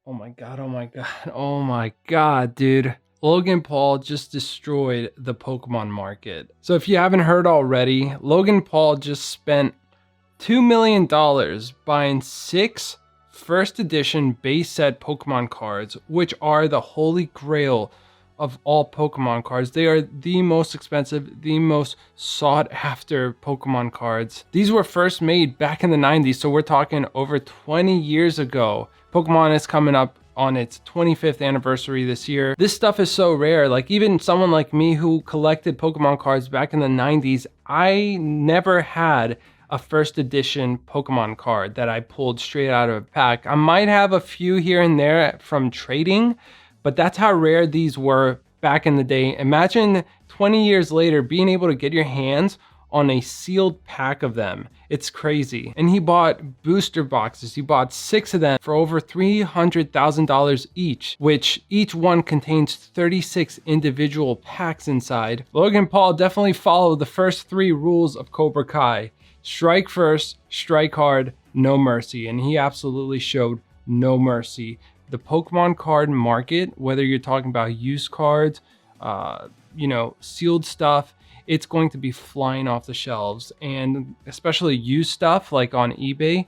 Oh my god, oh my god, oh my god, dude. Logan Paul just destroyed the Pokemon market. So if you haven't heard already, Logan Paul just spent $2 million buying 6 first edition base set Pokemon cards, which are the holy grail of all Pokemon cards. They are the most expensive, the most sought after Pokemon cards. These were first made back in the 90s, so we're talking over 20 years ago. Pokemon is coming up on its 25th anniversary this year. This stuff is so rare. Like, even someone like me who collected Pokemon cards back in the 90s, I never had a first edition Pokemon card that I pulled straight out of a pack. I might have a few here and there from trading, but that's how rare these were back in the day. Imagine 20 years later being able to get your hands on a sealed pack of them. It's crazy. And he bought booster boxes. He bought 6 of them for over $300,000 each, which each one contains 36 individual packs inside. Logan Paul definitely followed the first 3 rules of Cobra Kai. Strike first, strike hard, no mercy. And he absolutely showed no mercy. The Pokemon card market, whether you're talking about used cards, sealed stuff, it's going to be flying off the shelves. And especially used stuff like on eBay,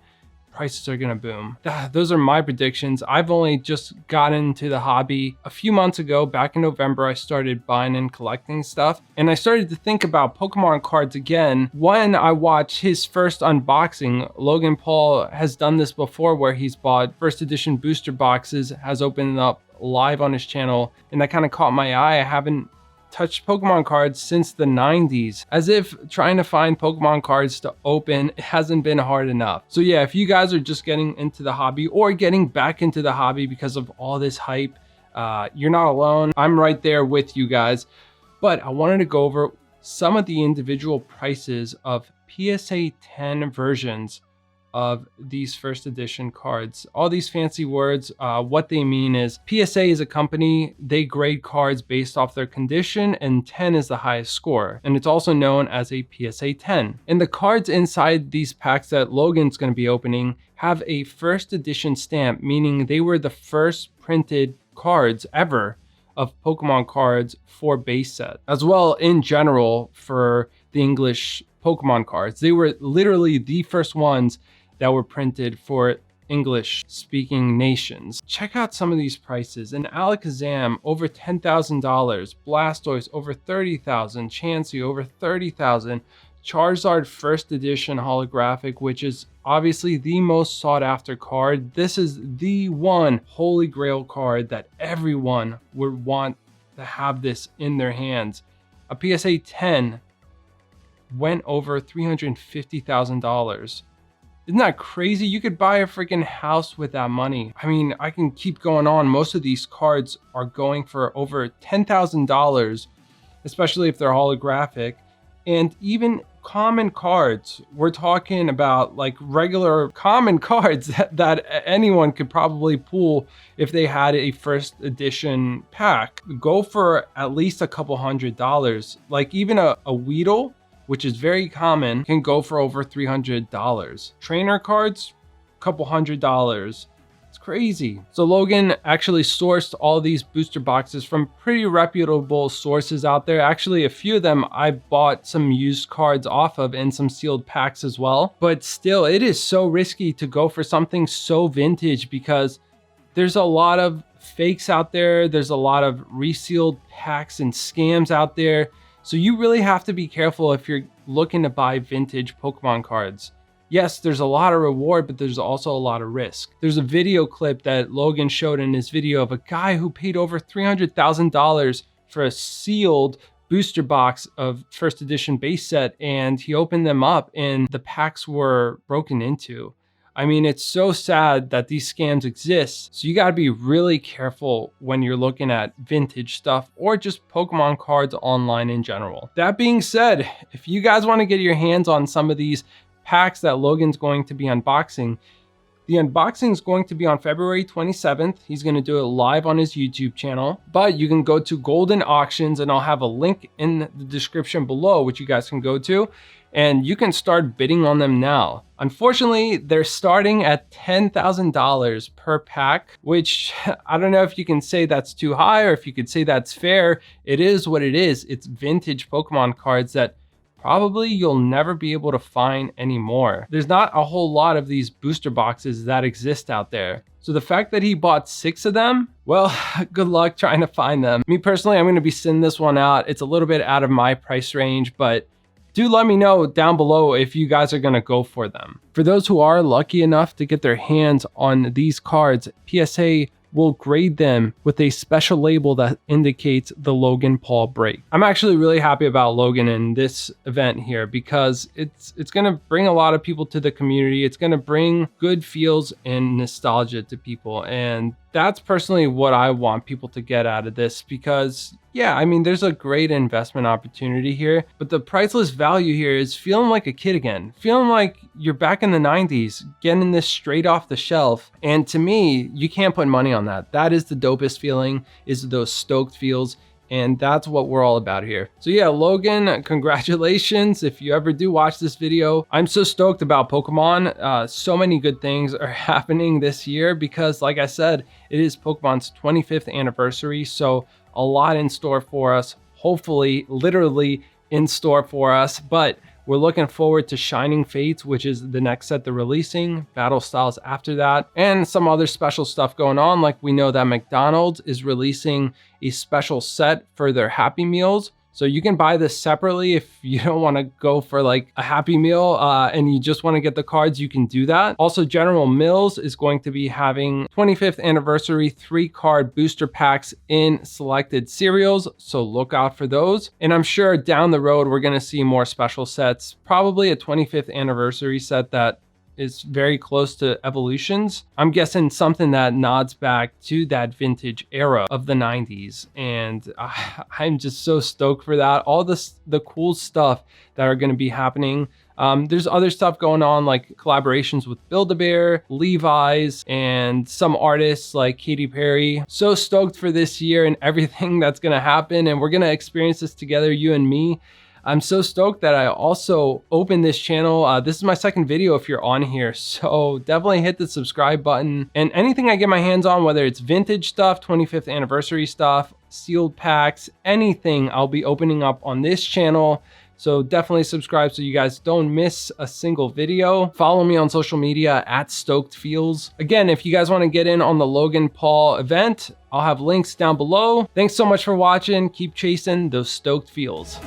prices are gonna boom. Those are my predictions. I've only just gotten into the hobby a few months ago. Back in November, I started buying and collecting stuff. And I started to think about Pokemon cards again when I watched his first unboxing. Logan Paul has done this before where he's bought first edition booster boxes, has opened up live on his channel. And that kind of caught my eye. I haven't touched Pokemon cards since the 90s, as if trying to find Pokemon cards to open hasn't been hard enough. So yeah, if you guys are just getting into the hobby or getting back into the hobby because of all this hype, you're not alone. I'm right there with you guys. But I wanted to go over some of the individual prices of PSA 10 versions of these first edition cards. All these fancy words, what they mean is PSA is a company, they grade cards based off their condition, and 10 is the highest score. And it's also known as a PSA 10. And the cards inside these packs that Logan's going to be opening have a first edition stamp, meaning they were the first printed cards ever of Pokemon cards for base set. As well, in general, for the English Pokemon cards, they were literally the first ones that were printed for English speaking nations. Check out some of these prices. An Alakazam over $10,000, Blastoise over $30,000, Chansey over $30,000, Charizard first edition holographic, which is obviously the most sought after card. This is the one holy grail card that everyone would want to have this in their hands. A PSA 10 went over $350,000. Isn't that crazy? You could buy a freaking house with that money. I mean, I can keep going on. Most of these cards are going for over $10,000, especially if they're holographic. And even common cards, we're talking about like regular common cards that anyone could probably pull if they had a first edition pack, go for at least a couple $100. Like even a Weedle, which is very common, can go for over $300. Trainer cards, a couple $100. It's crazy. So Logan actually sourced all these booster boxes from pretty reputable sources out there. Actually, a few of them I bought some used cards off of and some sealed packs as well. But still, it is so risky to go for something so vintage because there's a lot of fakes out there. There's a lot of resealed packs and scams out there. So you really have to be careful if you're looking to buy vintage Pokemon cards. Yes, there's a lot of reward, but there's also a lot of risk. There's a video clip that Logan showed in his video of a guy who paid over $300,000 for a sealed booster box of first edition base set, and he opened them up and the packs were broken into. I mean, it's so sad that these scams exist. So you gotta be really careful when you're looking at vintage stuff or just Pokemon cards online in general. That being said, if you guys wanna get your hands on some of these packs that Logan's going to be unboxing, The unboxing is going to be on February 27th. He's going to do it live on his YouTube channel, but you can go to Golden Auctions and I'll have a link in the description below, which you guys can go to, and you can start bidding on them now. Unfortunately, they're starting at $10,000 per pack, which I don't know if you can say that's too high or if you could say that's fair. It is what it is. It's vintage Pokemon cards that probably you'll never be able to find anymore. There's not a whole lot of these booster boxes that exist out there. So the fact that he bought 6 of them, well, good luck trying to find them. Me personally, I'm gonna be sending this one out. It's a little bit out of my price range, but do let me know down below if you guys are gonna go for them. For those who are lucky enough to get their hands on these cards, PSA will grade them with a special label that indicates the Logan Paul break. I'm actually really happy about Logan in this event here because it's gonna bring a lot of people to the community. It's gonna bring good feels and nostalgia to people. And that's personally what I want people to get out of this because yeah, I mean, there's a great investment opportunity here, but the priceless value here is feeling like a kid again, feeling like you're back in the 90s, getting this straight off the shelf. And to me, you can't put money on that. That is the dopest feeling, is those stoked feels. And that's what we're all about here. So yeah, Logan, congratulations. If you ever do watch this video, I'm so stoked about Pokemon. So many good things are happening this year because like I said, it is Pokemon's 25th anniversary. So a lot in store for us, hopefully literally in store for us, but we're looking forward to Shining Fates, which is the next set they're releasing, Battle Styles after that, and some other special stuff going on. Like we know that McDonald's is releasing a special set for their Happy Meals. So you can buy this separately if you don't want to go for like a Happy Meal and you just want to get the cards, you can do that. Also, General Mills is going to be having 25th anniversary 3-card booster packs in selected cereals. So look out for those. And I'm sure down the road, we're going to see more special sets, probably a 25th anniversary set that is very close to Evolutions. I'm guessing something that nods back to that vintage era of the 90s. And I'm just so stoked for that. All the cool stuff that are gonna be happening. There's other stuff going on like collaborations with Build-A-Bear, Levi's, and some artists like Katy Perry. So stoked for this year and everything that's gonna happen. And we're gonna experience this together, you and me. I'm so stoked that I also opened this channel. This is my second video if you're on here, so definitely hit the subscribe button. And anything I get my hands on, whether it's vintage stuff, 25th anniversary stuff, sealed packs, anything I'll be opening up on this channel. So definitely subscribe so you guys don't miss a single video. Follow me on social media at Stoked Feels. Again, if you guys want to get in on the Logan Paul event, I'll have links down below. Thanks so much for watching. Keep chasing those Stoked Feels.